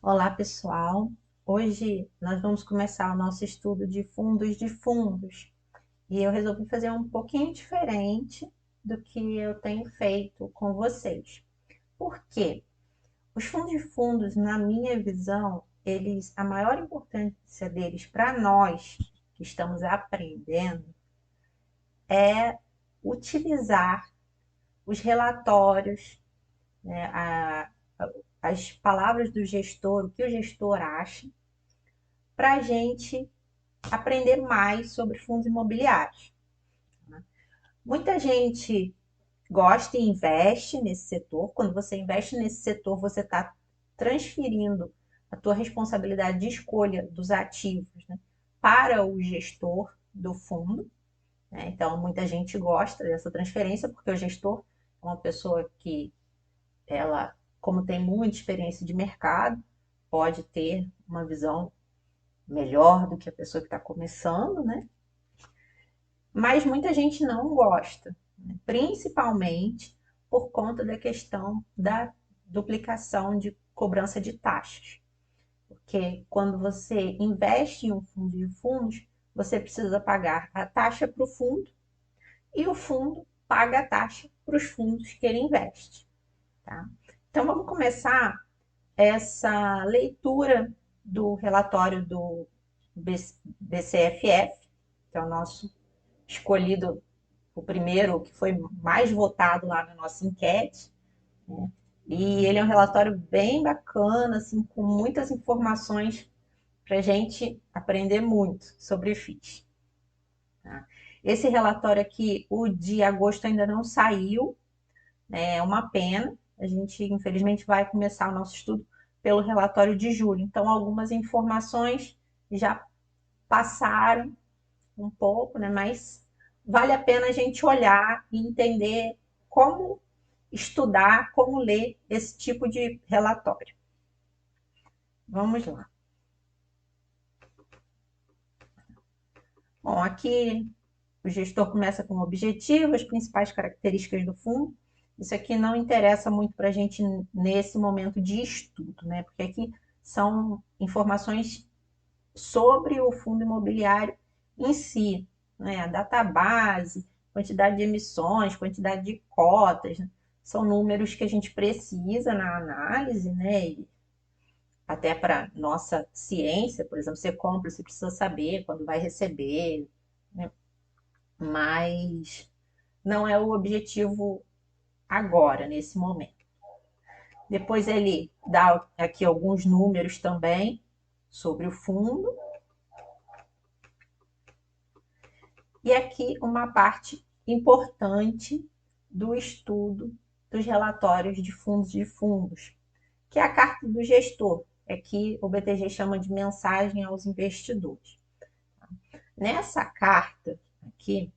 Olá, pessoal. Hoje nós vamos começar o nosso estudo de fundos. E eu resolvi fazer um pouquinho diferente do que eu tenho feito com vocês. Por quê? Os fundos, na minha visão, a maior importância deles para nós que estamos aprendendo é utilizar os relatórios, né, as palavras do gestor, o que o gestor acha, para a gente aprender mais sobre fundos imobiliários. Muita gente gosta e investe nesse setor. Quando você investe nesse setor, você está transferindo a tua responsabilidade de escolha dos ativos, né, para o gestor do fundo. Né? Então, muita gente gosta dessa transferência, porque o gestor é uma pessoa que, ela, como tem muita experiência de mercado, pode ter uma visão melhor do que a pessoa que está começando, né? Mas muita gente não gosta, né? Principalmente por conta da questão da duplicação de cobrança de taxas. Porque quando você investe em um fundo de fundos, você precisa pagar a taxa para o fundo e o fundo paga a taxa para os fundos que ele investe. Tá? Então vamos começar essa leitura do relatório do BCFF, que é o nosso escolhido, o primeiro que foi mais votado lá na nossa enquete, né? E ele é um relatório bem bacana, assim, com muitas informações para a gente aprender muito sobre FIIs. Tá? Esse relatório aqui, o de agosto ainda não saiu, né? É uma pena. A gente, infelizmente, vai começar o nosso estudo pelo relatório de julho. Então, algumas informações já passaram um pouco, né? Mas vale a pena a gente olhar e entender como estudar, como ler esse tipo de relatório. Vamos lá. Bom, aqui o gestor começa com o objetivo, as principais características do fundo. Isso aqui não interessa muito para a gente nesse momento de estudo, né? Porque aqui são informações sobre o fundo imobiliário em si, né? A database, quantidade de emissões, quantidade de cotas, né? São números que a gente precisa na análise, né? E até para nossa ciência, por exemplo, você compra, você precisa saber quando vai receber, né? Mas não é o objetivo agora, nesse momento. Depois ele dá aqui alguns números também sobre o fundo. E aqui uma parte importante do estudo dos relatórios de fundos, que é a carta do gestor, é que o BTG chama de mensagem aos investidores. Nessa carta aqui,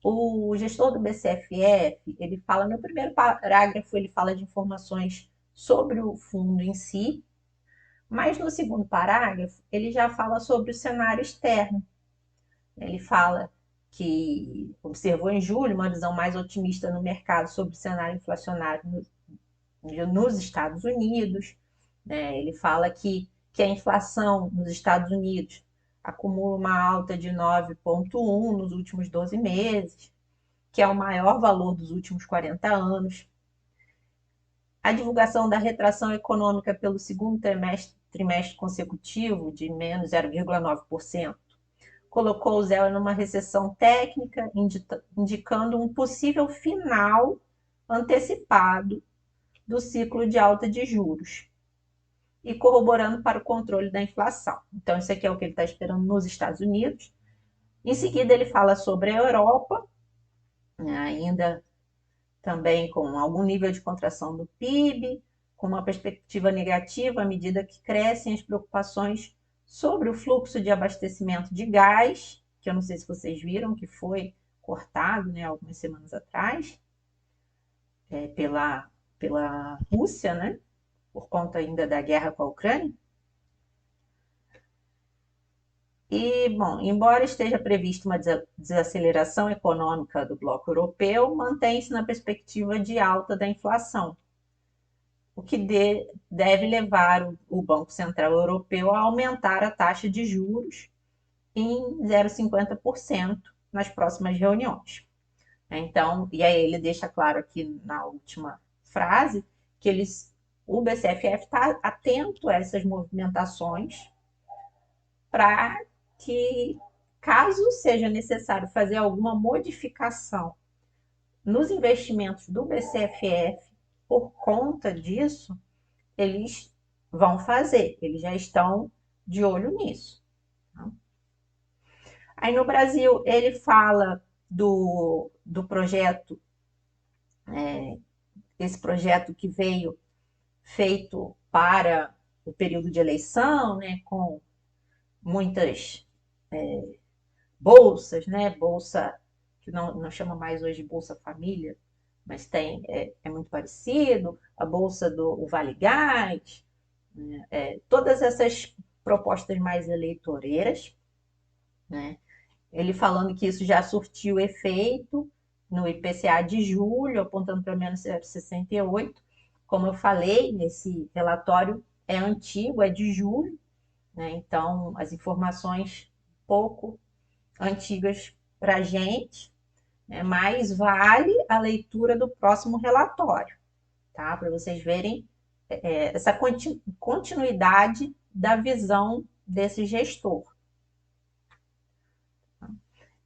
o gestor do BCFF, ele fala, no primeiro parágrafo, ele fala de informações sobre o fundo em si, mas no segundo parágrafo, ele já fala sobre o cenário externo. Ele fala que observou em julho uma visão mais otimista no mercado sobre o cenário inflacionário nos Estados Unidos. Né? Ele fala que a inflação nos Estados Unidos acumula uma alta de 9,1 nos últimos 12 meses, que é o maior valor dos últimos 40 anos. A divulgação da retração econômica pelo segundo trimestre consecutivo, de menos 0,9%, colocou o zero numa recessão técnica, indicando um possível final antecipado do ciclo de alta de juros e corroborando para o controle da inflação. Então, isso aqui é o que ele está esperando nos Estados Unidos. Em seguida, ele fala sobre a Europa, ainda também com algum nível de contração do PIB, com uma perspectiva negativa à medida que crescem as preocupações sobre o fluxo de abastecimento de gás, que eu não sei se vocês viram, que foi cortado, né, algumas semanas atrás, pela Rússia, né, por conta ainda da guerra com a Ucrânia. E, bom, embora esteja prevista uma desaceleração econômica do bloco europeu, mantém-se na perspectiva de alta da inflação. o que deve levar o Banco Central Europeu a aumentar a taxa de juros em 0,50% nas próximas reuniões. Então, e aí ele deixa claro aqui na última frase que o BCFF está atento a essas movimentações para que, caso seja necessário fazer alguma modificação nos investimentos do BCFF por conta disso, eles vão fazer, eles já estão de olho nisso. Tá? Aí no Brasil, ele fala do projeto, esse projeto que veio feito para o período de eleição, né, com muitas bolsas, né, bolsa que não chama mais hoje de Bolsa Família, mas é muito parecido, a bolsa do Vale Gás, né, todas essas propostas mais eleitoreiras, né, ele falando que isso já surtiu efeito no IPCA de julho, apontando para menos 0,68. Como eu falei, esse relatório é antigo, é de julho, né? Então as informações pouco antigas para a gente, né? Mas vale a leitura do próximo relatório, tá? Para vocês verem essa continuidade da visão desse gestor.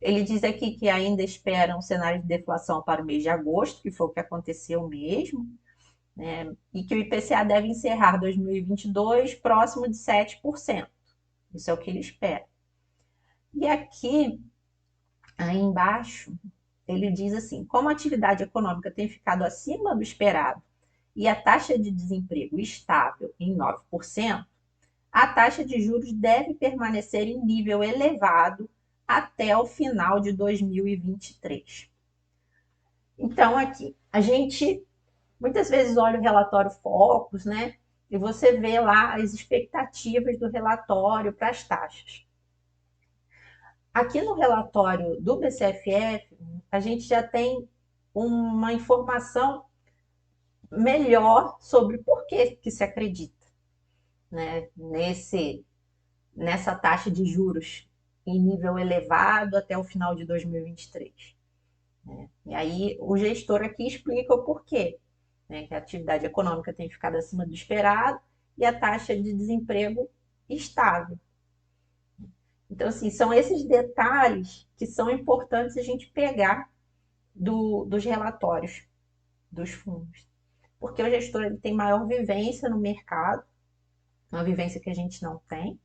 Ele diz aqui que ainda espera um cenário de deflação para o mês de agosto, que foi o que aconteceu mesmo, né? E que o IPCA deve encerrar 2022 próximo de 7%. Isso é o que ele espera. E aqui, aí embaixo, ele diz assim: como a atividade econômica tem ficado acima do esperado e a taxa de desemprego estável em 9%, a taxa de juros deve permanecer em nível elevado até o final de 2023. Então, aqui, a gente muitas vezes olha o relatório Focus, né? E você vê lá as expectativas do relatório para as taxas. Aqui no relatório do BCFF, a gente já tem uma informação melhor sobre por que se acredita, né, nessa taxa de juros em nível elevado até o final de 2023. Né? E aí o gestor aqui explica o porquê, né, que a atividade econômica tem ficado acima do esperado e a taxa de desemprego estável. Então, assim, são esses detalhes que são importantes a gente pegar dos relatórios dos fundos. Porque o gestor ele tem maior vivência no mercado, uma vivência que a gente não tem,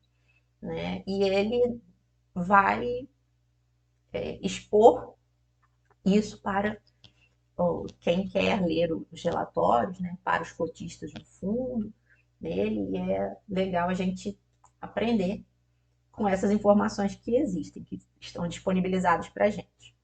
né? E ele vai expor isso para quem quer ler os relatórios, né? Para os cotistas do fundo dele, e é legal a gente aprender com essas informações que existem, que estão disponibilizadas para a gente.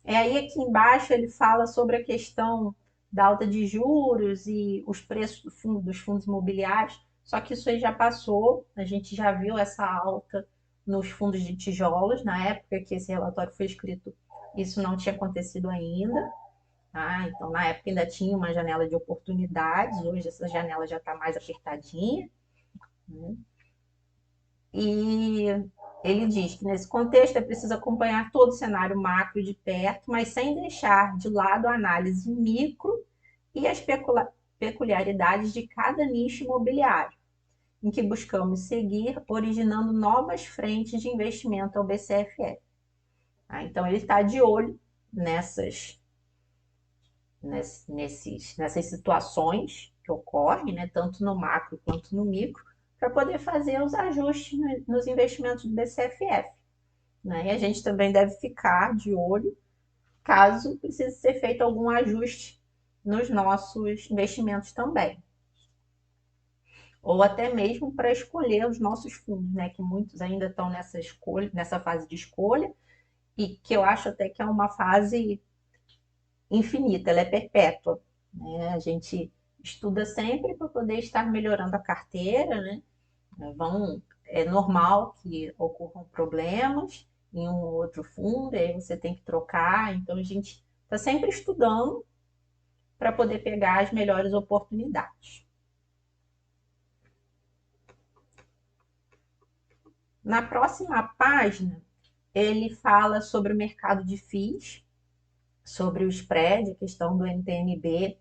Aí aqui embaixo ele fala sobre a questão da alta de juros e os preços dos fundos imobiliários, só que isso aí já passou, a gente já viu essa alta nos fundos de tijolos, na época que esse relatório foi escrito, isso não tinha acontecido ainda, tá? Então na época ainda tinha uma janela de oportunidades, hoje essa janela já está mais apertadinha, né? E ele diz que nesse contexto é preciso acompanhar todo o cenário macro de perto, mas sem deixar de lado a análise micro e as peculiaridades de cada nicho imobiliário, em que buscamos seguir, originando novas frentes de investimento ao BCFE. Então, ele está de olho nessas situações que ocorrem, né, tanto no macro quanto no micro, para poder fazer os ajustes nos investimentos do BCFF. Né? E a gente também deve ficar de olho caso precise ser feito algum ajuste nos nossos investimentos também. Ou até mesmo para escolher os nossos fundos, né? Que muitos ainda estão nessa fase de escolha, e que eu acho até que é uma fase infinita, ela é perpétua. Né? A gente estuda sempre para poder estar melhorando a carteira, né? É normal que ocorram problemas em um ou outro fundo, e aí você tem que trocar. Então, a gente está sempre estudando para poder pegar as melhores oportunidades. Na próxima página, ele fala sobre o mercado de FIIs, sobre o spread, a questão do NTN-B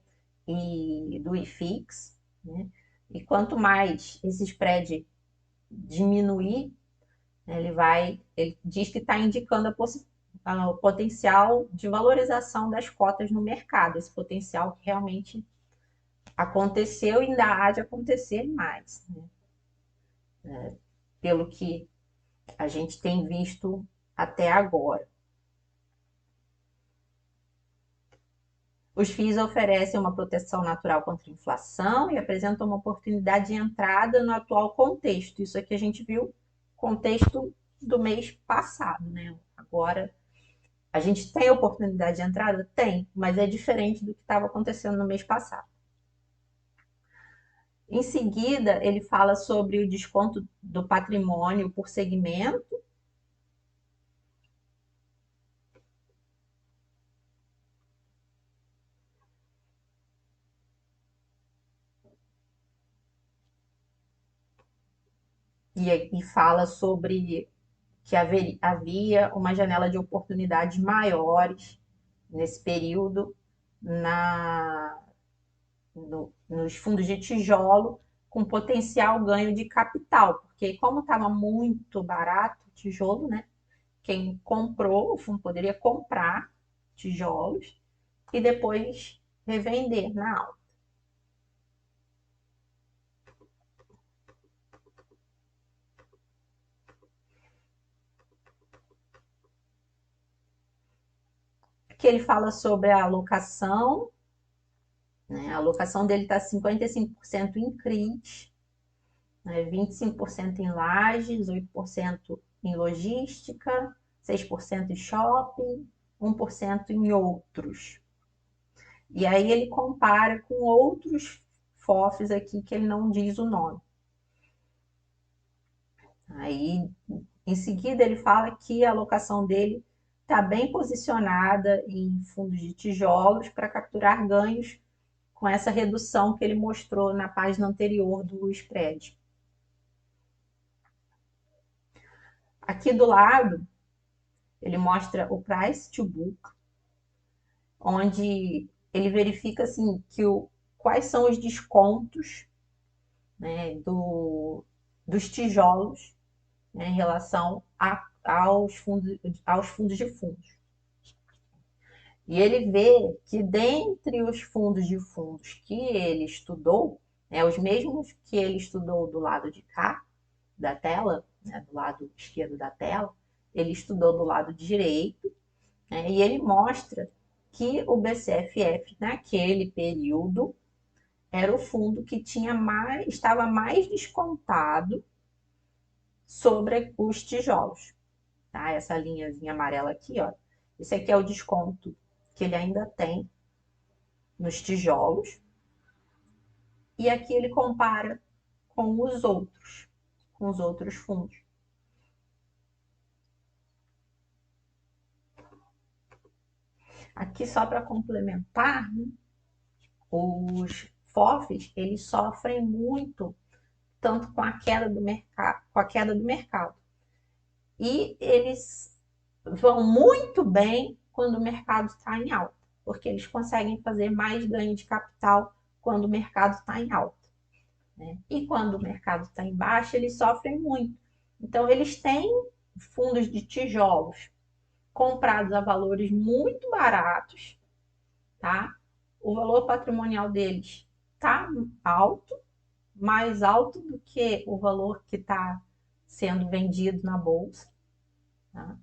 e do IFIX, né? E quanto mais esse spread diminuir, ele diz que está indicando o potencial de valorização das cotas no mercado, esse potencial que realmente aconteceu e ainda há de acontecer mais, né? Pelo que a gente tem visto até agora. Os FIIs oferecem uma proteção natural contra a inflação e apresentam uma oportunidade de entrada no atual contexto. Isso aqui a gente viu contexto do mês passado, né? Agora, a gente tem oportunidade de entrada? Tem, mas é diferente do que estava acontecendo no mês passado. Em seguida, ele fala sobre o desconto do patrimônio por segmento. E fala sobre que havia uma janela de oportunidades maiores nesse período nos fundos de tijolo, com potencial ganho de capital, porque como estava muito barato o tijolo, né? Quem comprou, o fundo poderia comprar tijolos e depois revender na alta. Aqui ele fala sobre a alocação, né? A alocação dele está 55% em CRIs, né? 25% em lajes, 8% em logística, 6% em shopping, 1% em outros. E aí ele compara com outros FOFs aqui que ele não diz o nome. Aí, em seguida, ele fala que a alocação dele está bem posicionada em fundos de tijolos para capturar ganhos com essa redução que ele mostrou na página anterior do spread. Aqui do lado, ele mostra o price to book, onde ele verifica assim, quais são os descontos, né, dos tijolos, né, em relação aos fundos de fundos. E ele vê que dentre os fundos de fundos que ele estudou, né, os mesmos que ele estudou do lado de cá da tela, né, do lado esquerdo da tela, ele estudou do lado direito, né, e ele mostra que o BCFF naquele período era o fundo que estava mais descontado sobre os tijolos. Tá? Essa linhazinha amarela aqui, ó. Esse aqui é o desconto que ele ainda tem nos tijolos. E aqui ele compara com os outros fundos. Aqui só para complementar, né, os FOFs, eles sofrem muito tanto com a queda do mercado. E eles vão muito bem quando o mercado está em alta, porque eles conseguem fazer mais ganho de capital quando o mercado está em alta, né? E quando o mercado está em baixa, eles sofrem muito. Então, eles têm fundos de tijolos comprados a valores muito baratos, tá? O valor patrimonial deles está alto, mais alto do que o valor que está sendo vendido na bolsa, tá?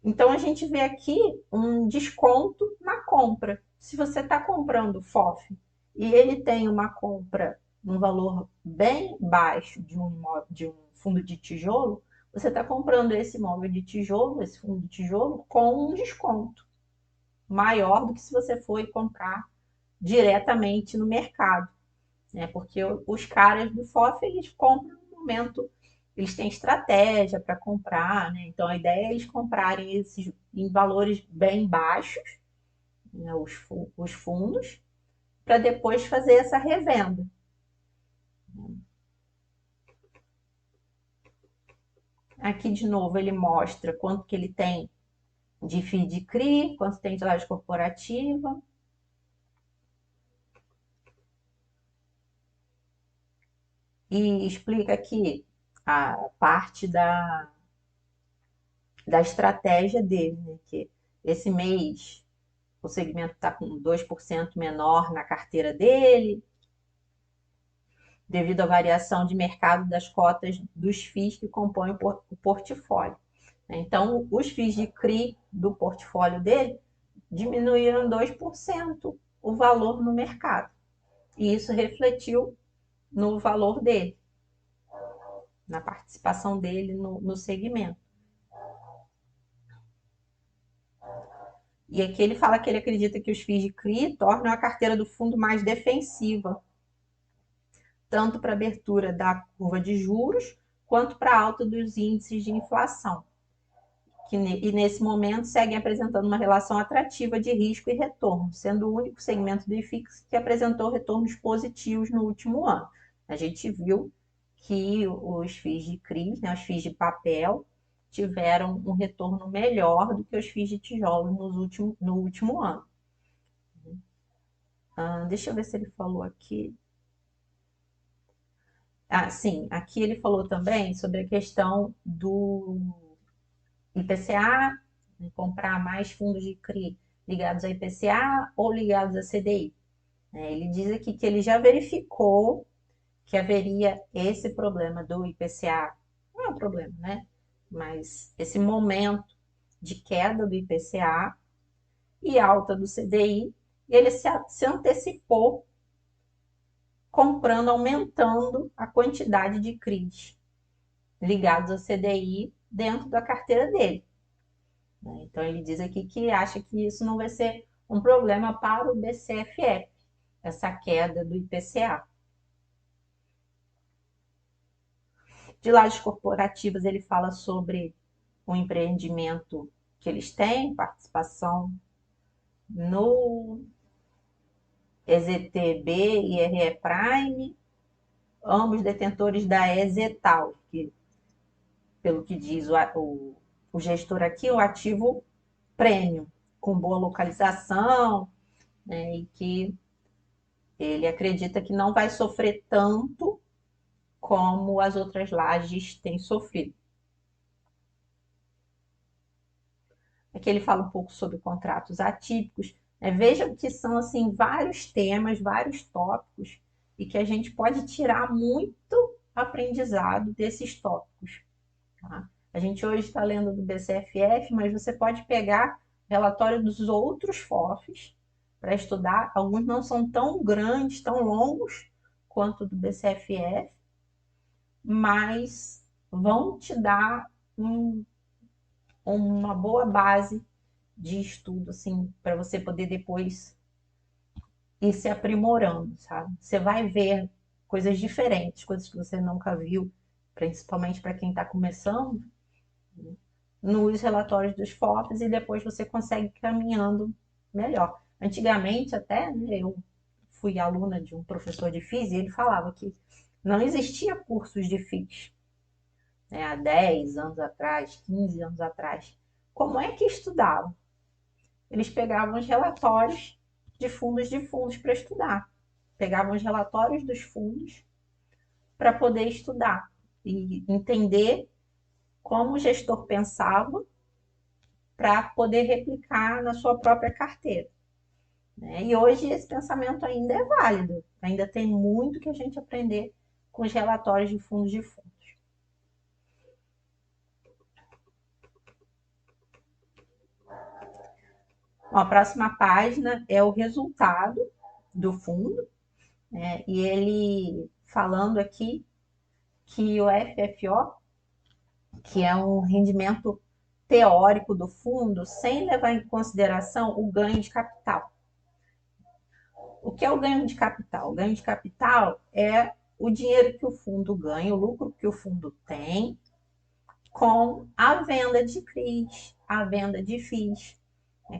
Então, a gente vê aqui um desconto na compra. Se você está comprando FOF e ele tem uma compra num valor bem baixo de um fundo de tijolo, você está comprando esse imóvel de tijolo, esse fundo de tijolo, com um desconto maior do que se você for comprar diretamente no mercado, né? Porque os caras do FOF, eles compram no momento eles têm estratégia para comprar, né? Então a ideia é eles comprarem esses em valores bem baixos, né, os fundos, para depois fazer essa revenda. Aqui de novo ele mostra quanto que ele tem de FII de CRI, quanto tem de laje corporativa. E explica aqui a parte da estratégia dele, né? Que esse mês o segmento está com 2% menor na carteira dele, devido à variação de mercado das cotas dos FIIs que compõem o portfólio. Então, os FIIs de CRI do portfólio dele diminuíram 2% o valor no mercado. E isso refletiu no valor dele, na participação dele no segmento. E aqui ele fala que ele acredita que os FIIs de CRI tornam a carteira do fundo mais defensiva, tanto para a abertura da curva de juros, quanto para a alta dos índices de inflação. E nesse momento seguem apresentando uma relação atrativa de risco e retorno, sendo o único segmento do IFIX que apresentou retornos positivos no último ano. A gente viu que os FIIs de CRI, né, os FIIs de papel, tiveram um retorno melhor do que os FIIs de tijolos no último ano. Deixa eu ver se ele falou aqui. Sim, aqui ele falou também sobre a questão do IPCA, né, comprar mais fundos de CRI ligados a IPCA ou ligados a CDI. Ele diz aqui que ele já verificou que haveria esse problema do IPCA, não é um problema, né? Mas esse momento de queda do IPCA e alta do CDI, e ele se antecipou comprando, aumentando a quantidade de CRIs ligados ao CDI dentro da carteira dele. Então ele diz aqui que acha que isso não vai ser um problema para o BCFF, essa queda do IPCA. De lajes corporativas, ele fala sobre o empreendimento que eles têm, participação no EZTB e RE Prime, ambos detentores da EZTAL, que, pelo que diz o gestor aqui, o ativo prêmio, com boa localização, né, e que ele acredita que não vai sofrer tanto como as outras lajes têm sofrido. Aqui ele fala um pouco sobre contratos atípicos. Veja que são assim vários temas, vários tópicos, e que a gente pode tirar muito aprendizado desses tópicos. Tá? A gente hoje está lendo do BCFF, mas você pode pegar relatório dos outros FOFs para estudar. Alguns não são tão grandes, tão longos quanto do BCFF, mas vão te dar uma boa base de estudo, assim, para você poder depois ir se aprimorando, sabe? Você vai ver coisas diferentes, coisas que você nunca viu, principalmente para quem está começando, nos relatórios dos FOFs, e depois você consegue ir caminhando melhor. Antigamente, até, né, eu fui aluna de um professor de física e ele falava que não existia cursos de FIS, né, há 10 anos atrás, 15 anos atrás. Como é que estudavam? Eles pegavam os relatórios de fundos para estudar. Pegavam os relatórios dos fundos para poder estudar e entender como o gestor pensava para poder replicar na sua própria carteira. E hoje esse pensamento ainda é válido, ainda tem muito que a gente aprender com os relatórios de fundos de fundos. Bom, a próxima página é o resultado do fundo, né? E ele falando aqui que o FFO, que é um rendimento teórico do fundo, sem levar em consideração o ganho de capital. O que é o ganho de capital? O ganho de capital é o dinheiro que o fundo ganha, o lucro que o fundo tem com a venda de CRIs, a venda de FIIs.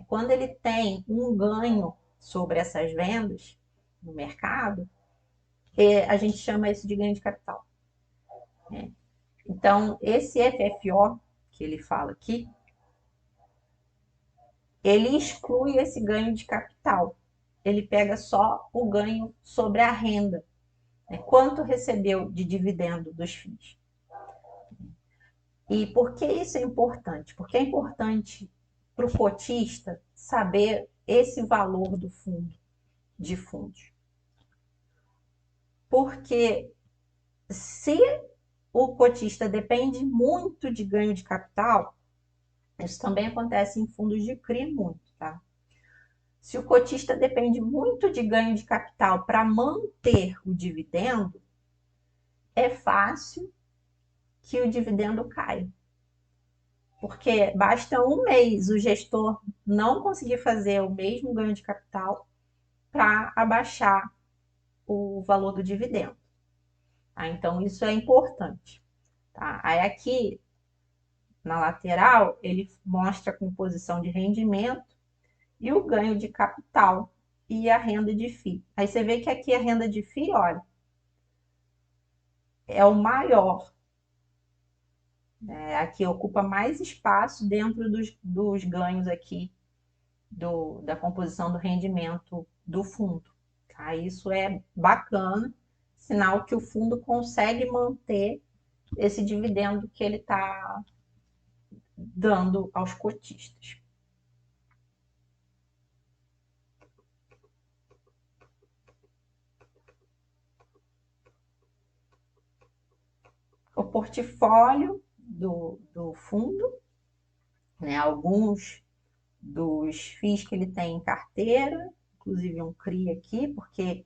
Quando ele tem um ganho sobre essas vendas no mercado, a gente chama isso de ganho de capital. Então, esse FFO que ele fala aqui, ele exclui esse ganho de capital. Ele pega só o ganho sobre a renda. Quanto recebeu de dividendo dos FIIs. E por que isso é importante? Porque é importante para o cotista saber esse valor do fundo, de fundos. Porque se o cotista depende muito de ganho de capital, isso também acontece em fundos de CRI muito, tá? Se o cotista depende muito de ganho de capital para manter o dividendo, é fácil que o dividendo caia. Porque basta um mês o gestor não conseguir fazer o mesmo ganho de capital para abaixar o valor do dividendo. Tá? Então, isso é importante. Tá? Aí aqui, na lateral, ele mostra a composição de rendimento e o ganho de capital e a renda de FII. Aí você vê que aqui a renda de FII, olha, é o maior. Aqui ocupa mais espaço dentro dos ganhos aqui da composição do rendimento do fundo. Tá? Isso é bacana, sinal que o fundo consegue manter esse dividendo que ele está dando aos cotistas. O portfólio do fundo, né? Alguns dos FIIs que ele tem em carteira, inclusive um CRI aqui, porque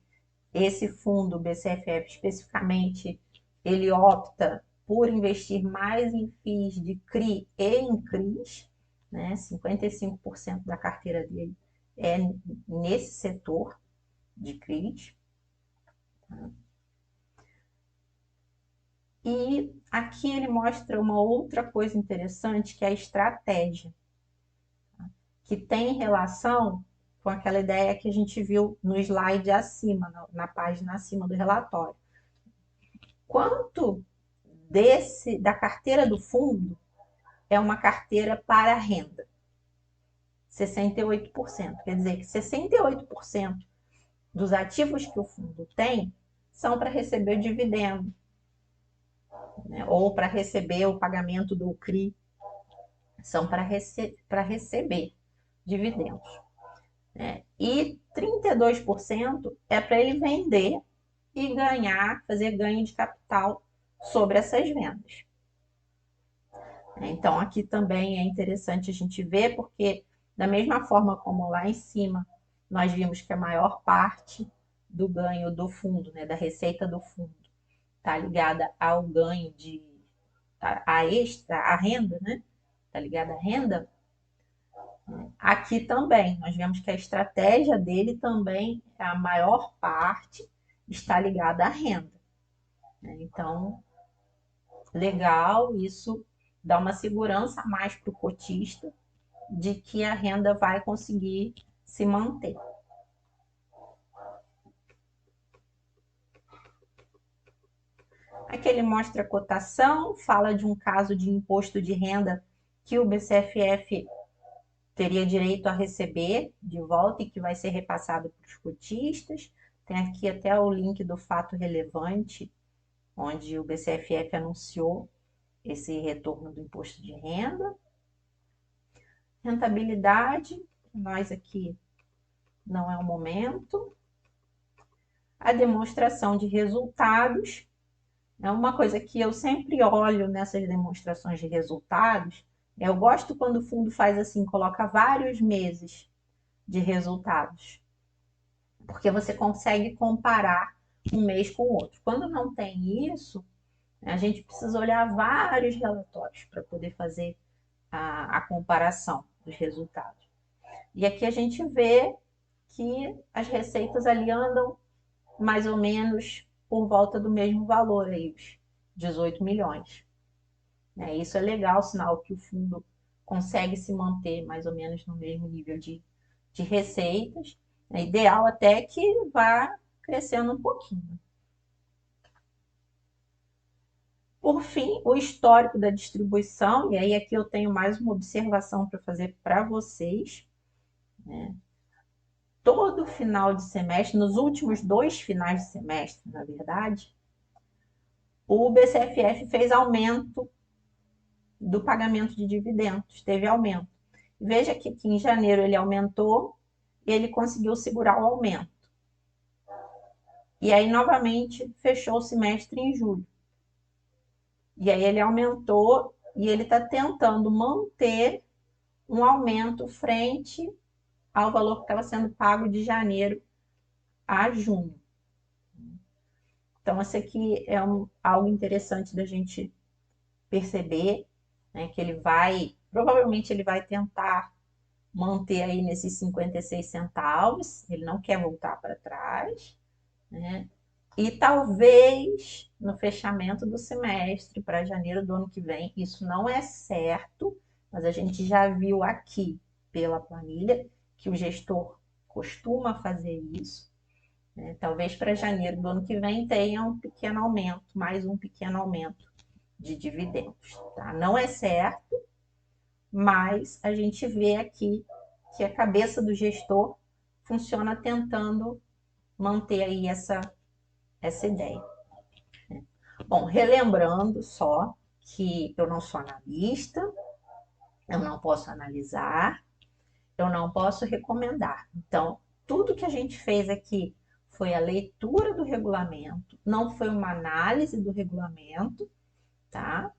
esse fundo, BCFF especificamente, ele opta por investir mais em FIIs de CRI e em CRIs, né? 55% da carteira dele é nesse setor de CRIs. E aqui ele mostra uma outra coisa interessante, que é a estratégia, que tem relação com aquela ideia que a gente viu no slide acima, na página acima do relatório. Quanto da carteira do fundo é uma carteira para renda? 68%. Quer dizer que 68% dos ativos que o fundo tem são para receber o dividendo, né? Ou para receber o pagamento do CRI, são para receber dividendos. Né? E 32% é para ele vender e fazer ganho de capital sobre essas vendas. Então, aqui também é interessante a gente ver, porque da mesma forma como lá em cima nós vimos que a maior parte do ganho do fundo, né, da receita do fundo, está ligada ao ganho a renda, né? Está ligada à renda. Aqui também, nós vemos que a estratégia dele também, a maior parte, está ligada à renda. Então, legal, isso dá uma segurança a mais para o cotista de que a renda vai conseguir se manter. Aqui ele mostra a cotação, fala de um caso de imposto de renda que o BCFF teria direito a receber de volta e que vai ser repassado para os cotistas. Tem aqui até o link do fato relevante, onde o BCFF anunciou esse retorno do imposto de renda. Rentabilidade, nós aqui não é o momento. A demonstração de resultados. É uma coisa que eu sempre olho nessas demonstrações de resultados. Eu gosto quando o fundo faz assim, coloca vários meses de resultados, porque você consegue comparar um mês com o outro. Quando não tem isso, a gente precisa olhar vários relatórios para poder fazer a comparação dos resultados. E aqui a gente vê que as receitas ali andam mais ou menos por volta do mesmo valor aí, os 18 milhões. Isso é legal, sinal que o fundo consegue se manter mais ou menos no mesmo nível de receitas. É ideal até que vá crescendo um pouquinho. Por fim, o histórico da distribuição, e aí aqui eu tenho mais uma observação para fazer para vocês. Todo final de semestre, nos últimos 2 finais de semestre, na verdade, o BCFF fez aumento do pagamento de dividendos, teve aumento. Veja que em janeiro ele aumentou e ele conseguiu segurar o aumento. E aí, novamente, fechou o semestre em julho. E aí ele aumentou e ele está tentando manter um aumento frente ao valor que estava sendo pago de janeiro a junho. Então, isso aqui é algo interessante da gente perceber, né, que provavelmente ele vai tentar manter aí nesses 56 centavos, ele não quer voltar para trás, né? E talvez no fechamento do semestre, para janeiro do ano que vem, isso não é certo, mas a gente já viu aqui pela planilha que o gestor costuma fazer isso, né? Talvez para janeiro do ano que vem tenha um pequeno aumento, mais um pequeno aumento de dividendos. Tá? Não é certo, mas a gente vê aqui que a cabeça do gestor funciona tentando manter aí essa ideia. Bom, relembrando só que eu não sou analista, eu não posso analisar, eu não posso recomendar. Então, tudo que a gente fez aqui foi a leitura do regulamento, não foi uma análise do regulamento, tá?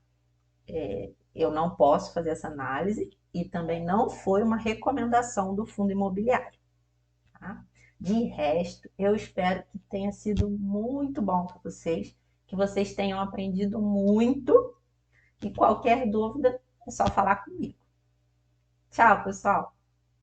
Eu não posso fazer essa análise e também não foi uma recomendação do fundo imobiliário. Tá? De resto, eu espero que tenha sido muito bom para vocês, que vocês tenham aprendido muito e qualquer dúvida é só falar comigo. Tchau, pessoal!